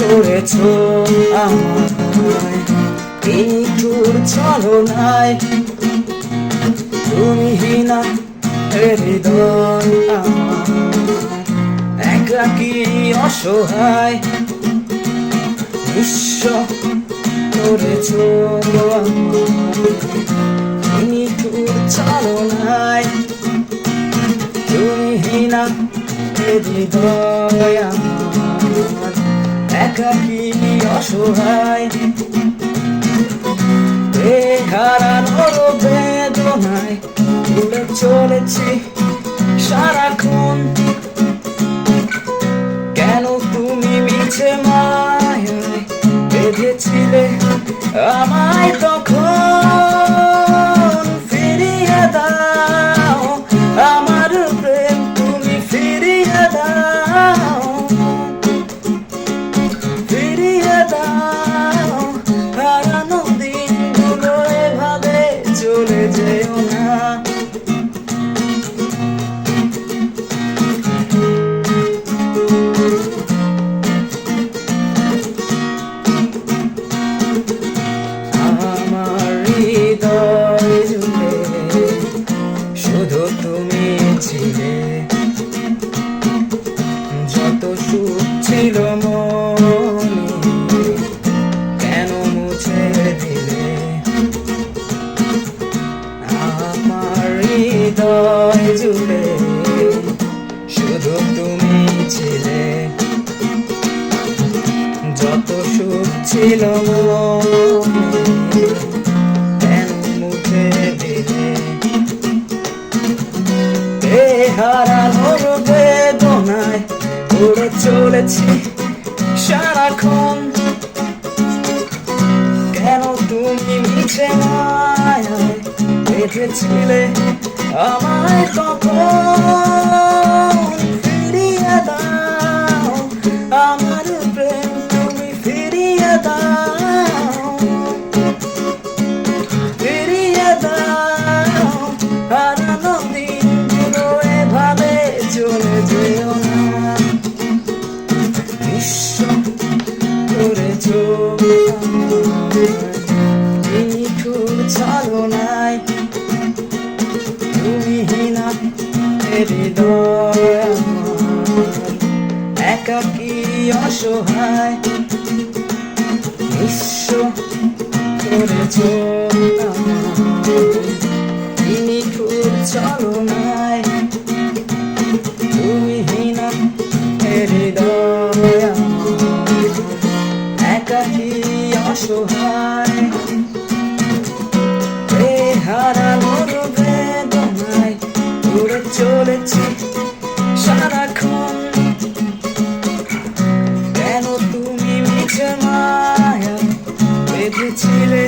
করেছো আমায় এই নিঠুর ছলনায়, তুমি না হৃদয় আমার একাকী অসহায়, নিঃস্ব করেছো আমায় নিঠুর ছলনায়, তুমি না হৃদয় আমার একাকী অসহায়, হারানোর বেদনায় উড়ে চলেছি সারাক্ষণ। কেন তুমি মিছে মায়ায় বেঁধেছিলে আমায় তখন, ফিরিয়ে দাও আমার প্রেম, তুমি ফিরিয়ে দাও, ফিরিয়ে দাও হারানো দিনগুলো এভাবে চলে যেও না। আমার হৃদয় জুড়ে শুধু তুমি ছিলে, যত সুখ ছিল মনে কেন মুছে দিলে, আমার হৃদয় জুড়ে শুধু তুমি ছিলে, যত সুখ ছিল মনে কেন মুছে দিলে, হারানোর বেদনায় উড়ে চলেছি সারাক্ষণ। কেন তুমি মিছে মায়ায় বেঁধেছিলে আমায় তখন, ফিরিয়ে দাও আমার প্রেম, তুমি ফিরিয়ে দাও, ফিরিয়ে দাও হারানো দিনগুলো এভাবে চলে যেও না। বিশ্ব করেছো নিঠুর ছলনায়, তুমি না হৃদয় আমার একাকী অসহায়, বিশ্ব করেছো নিঠুর ছলনায়, তুমি না হৃদয় আমার একাকী অসহায়, হারানোর বেদনায় উড়ে চলেছি সারাক্ষণ। কেন তুমি মিছে মায়ায় বেঁধেছিলে